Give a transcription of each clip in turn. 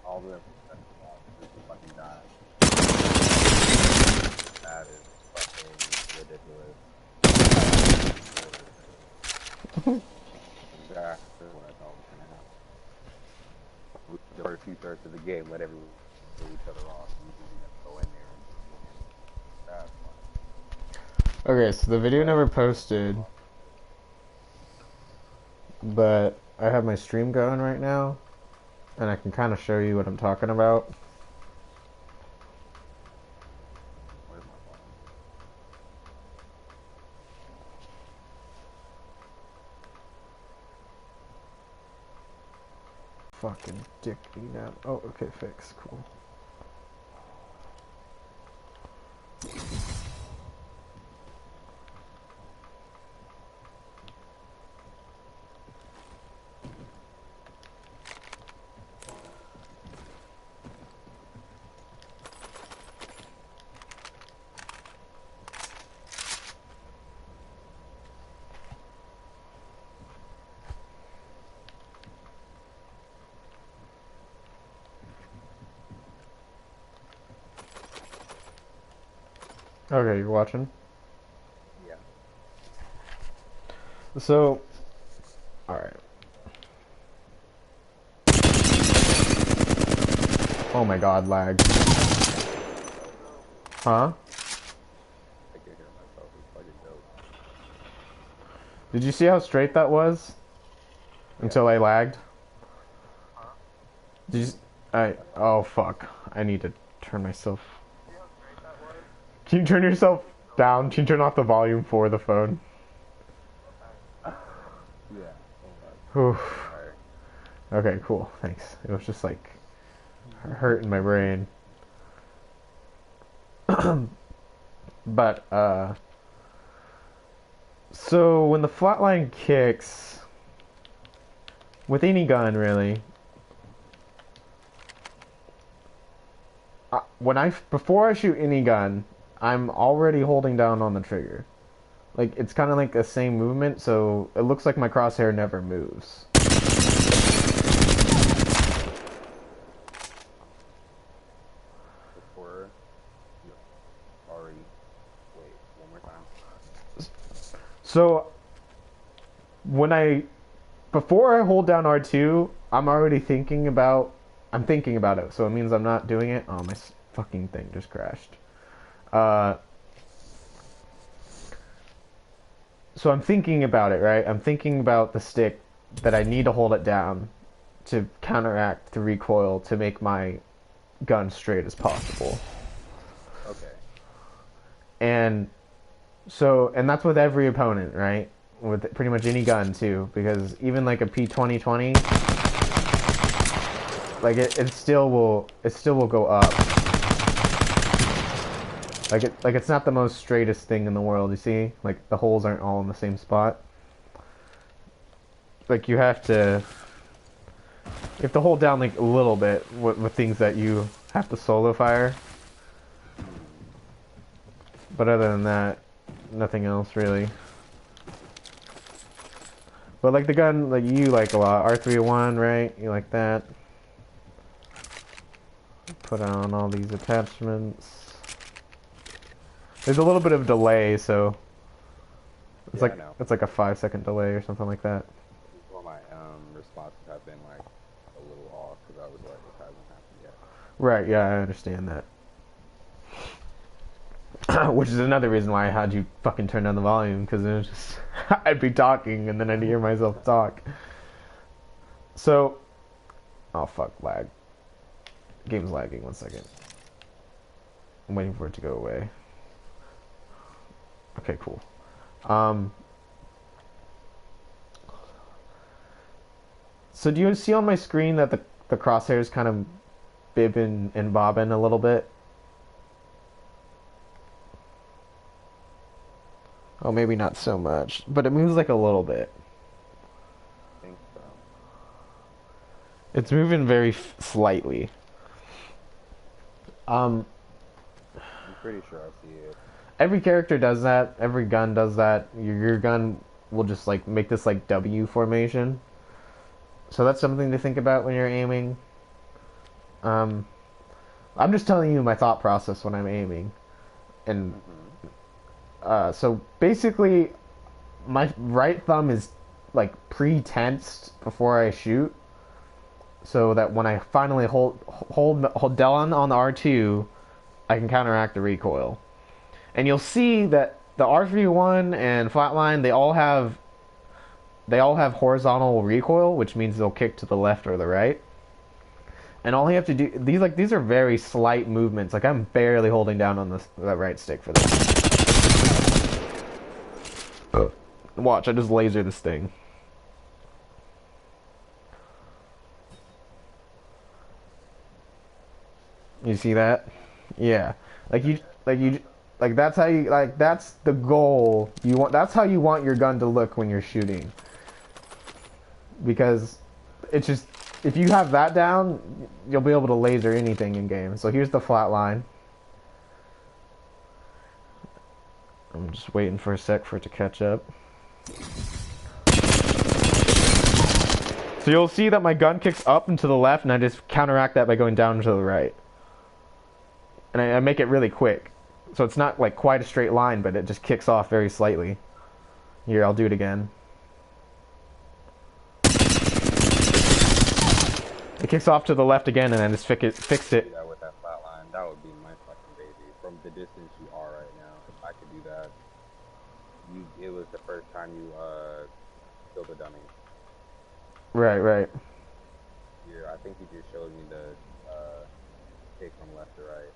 all the way up to the fucking die. That is fucking ridiculous. Exactly what I thought was gonna happen. The first 2/3 of the game, let everyone kill each other off. You just have to go in there and that's fun. Okay, so the video never posted, but I have my stream going right now, and I can kind of show you what I'm talking about. Where's my phone? Fucking dick me now. Oh, okay, fix. Cool. Okay, you're watching? Yeah. So, alright. Oh my god, lag. Huh? I can hear myself. It's fucking dope. Did you see how straight that was? Until I lagged? Huh? Did you... oh fuck. I need to turn myself... See how straight that was? Can you turn yourself down? Can you turn off the volume for the phone? Yeah. Whew. Alright. Okay, cool. Thanks. It was just like hurting my brain. But So when the flatline kicks, with any gun really, before I shoot any gun, I'm already holding down on the trigger. Like it's kind of like the same movement, so it looks like my crosshair never moves. Before you already wait one more time. So before I hold down R2, I'm thinking about it. So it means I'm not doing it. Oh, my fucking thing just crashed. So I'm thinking about it, right? I'm thinking about the stick that I need to hold it down to counteract the recoil to make my gun straight as possible. Okay. And that's with every opponent, right? With pretty much any gun too, because even like a P2020, like it still will go up. Like it's not the most straightest thing in the world, you see? Like the holes aren't all in the same spot. Like you have to hold down like a little bit with things that you have to solo fire. But other than that, nothing else really. But like the gun, like you like a lot, R301, right? You like that. Put on all these attachments. There's a little bit of delay, so it's Yeah, I know. it's like a 5-second delay or something like that. Well, my responses have been like a little off because I was like, it hasn't happened yet. Right, yeah, I understand that. Which is another reason why I had you fucking turn down the volume, because it was just I'd be talking and then I'd hear myself talk. So, oh fuck, lag. Game's lagging. 1 second. I'm waiting for it to go away. Okay, cool. So do you see on my screen that the crosshairs kind of bibbing and bobbing a little bit? Oh, maybe not so much, but it moves like a little bit. I think so. It's moving very slightly. I'm pretty sure I see it. Every character does that. Every gun does that. Your gun will just like make this like W formation. So that's something to think about when you're aiming. I'm just telling you my thought process when I'm aiming. And so basically, my right thumb is like pre-tensed before I shoot, so that when I finally hold down on the R2, I can counteract the recoil. And you'll see that the R31 and Flatline, they all have horizontal recoil, which means they'll kick to the left or the right. And all you have to do, these are very slight movements. Like I'm barely holding down on the right stick for this. Watch, I just laser this thing. You see that? Yeah. Like that's how you, like that's the goal. That's how you want your gun to look when you're shooting. Because it's just, if you have that down, you'll be able to laser anything in game. So here's the flat line. I'm just waiting for a sec for it to catch up. So you'll see that my gun kicks up and to the left, and I just counteract that by going down to the right. And I make it really quick. So it's not like quite a straight line, but it just kicks off very slightly. Here, I'll do it again. It kicks off to the left again, and I just fix it. That with that flat line, that would be my fucking baby. From the distance you are right now, if I could do that. It was the first time you killed a dummy. Right, right. Here, I think you just showed me the kick from left to right.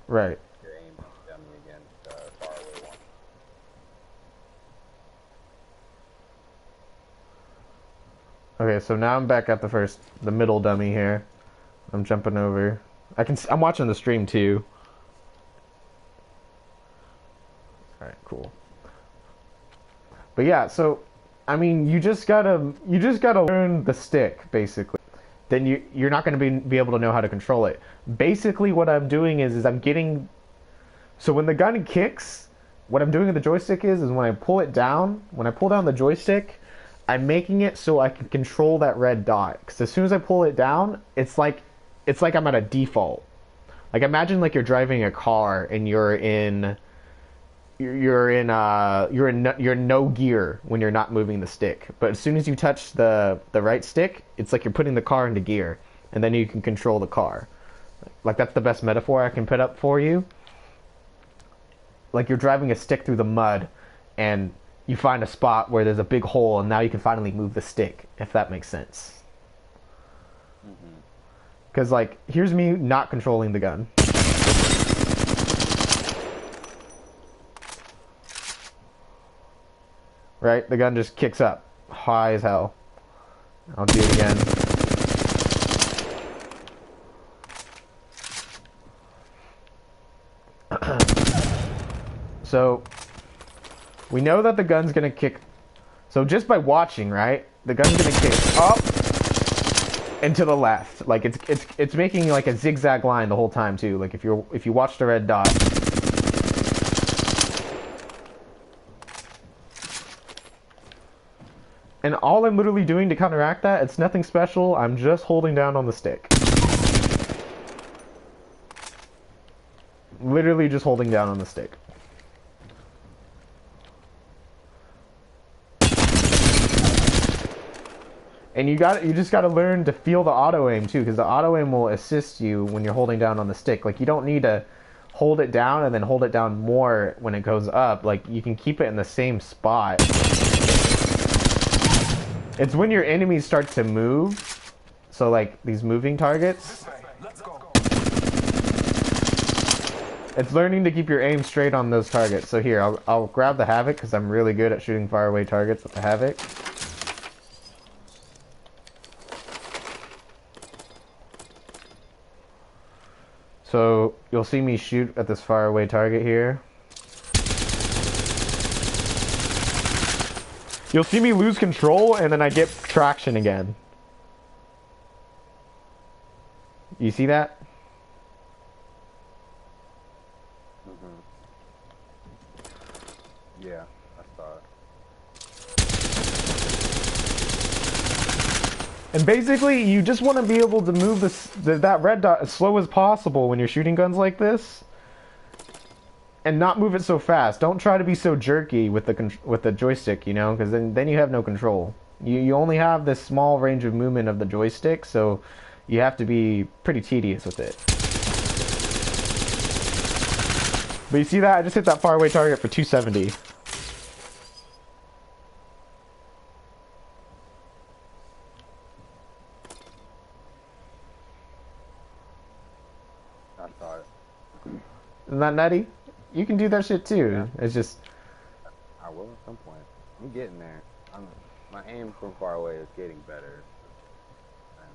Right. Your aim dummy against far away one. Okay, so now I'm back at the middle dummy here. I'm jumping over. I'm watching the stream too. Alright, cool. But yeah, so I mean, you just gotta learn the stick basically. Then you're not gonna be able to know how to control it. Basically, what I'm doing is I'm getting. So when the gun kicks, what I'm doing with the joystick is when I pull it down, when I pull down the joystick, I'm making it so I can control that red dot. Because as soon as I pull it down, it's like I'm at a default. Like imagine like you're driving a car and you're in no gear when you're not moving the stick. But as soon as you touch the right stick, it's like you're putting the car into gear, and then you can control the car. Like that's the best metaphor I can put up for you. Like you're driving a stick through the mud, and you find a spot where there's a big hole, and now you can finally move the stick, if that makes sense. Because like here's me not controlling the gun. Right? The gun just kicks up. High as hell. I'll do it again. So, we know that the gun's gonna kick... So just by watching, right? The gun's gonna kick up and to the left. Like, it's making like a zigzag line the whole time, too. Like, if you watch the red dot... And all I'm literally doing to counteract that, it's nothing special, I'm just holding down on the stick. Literally just holding down on the stick. And you just gotta learn to feel the auto aim too, because the auto aim will assist you when you're holding down on the stick. Like you don't need to hold it down and then hold it down more when it goes up. Like you can keep it in the same spot. It's when your enemies start to move, so like these moving targets, it's learning to keep your aim straight on those targets. So here, I'll grab the Havoc because I'm really good at shooting faraway targets with the Havoc. So you'll see me shoot at this faraway target here. You'll see me lose control, and then I get traction again. You see that? Yeah, I saw it. And basically, you just want to be able to move that red dot as slow as possible when you're shooting guns like this. And not move it so fast. Don't try to be so jerky with the joystick, you know, because then you have no control. You only have this small range of movement of the joystick, so you have to be pretty tedious with it. But you see that? I just hit that faraway target for 270. I saw it. Isn't that nutty? You can do that shit too. Yeah. It's just... I will at some point. I'm getting there. My aim from far away is getting better. I'm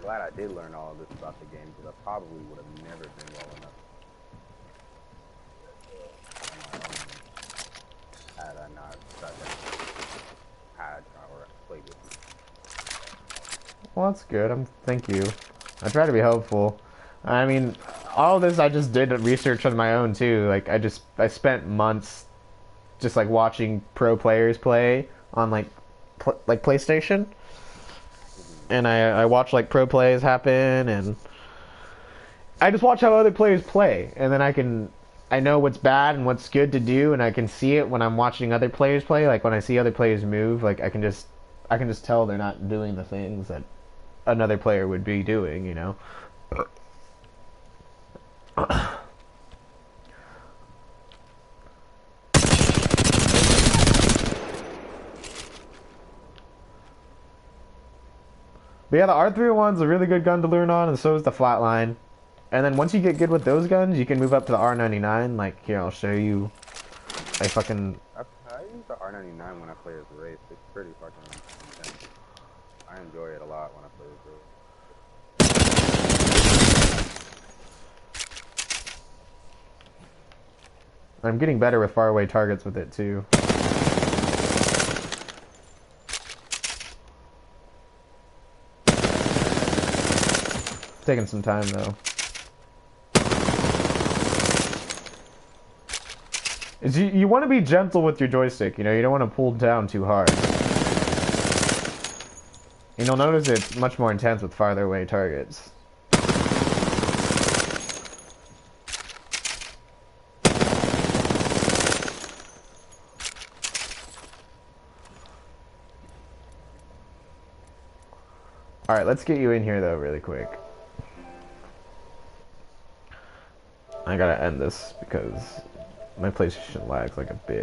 glad I did learn all of this about the game, because I probably would have never been well enough had I not played with you. Well, that's good. Thank you. I try to be helpful. I mean, all this I just did research on my own too. Like I spent months just like watching pro players play on like PlayStation, and I watch like pro plays happen, and I just watch how other players play, and then I know what's bad and what's good to do, and I can see it when I'm watching other players play. Like when I see other players move, like I can just tell they're not doing the things that another player would be doing, you know. But yeah, the R301's a really good gun to learn on, and so is the Flatline. And then once you get good with those guns, you can move up to the R99. Like here, I'll show you. I use the R99 when I play as a race. It's pretty fucking intense. I enjoy it a lot when I play as a race. I'm getting better with faraway targets with it too. Taking some time though. You want to be gentle with your joystick, you know, you don't want to pull down too hard. And you'll notice it's much more intense with farther away targets. Alright, let's get you in here though really quick. I gotta end this because my PlayStation lags like a bitch.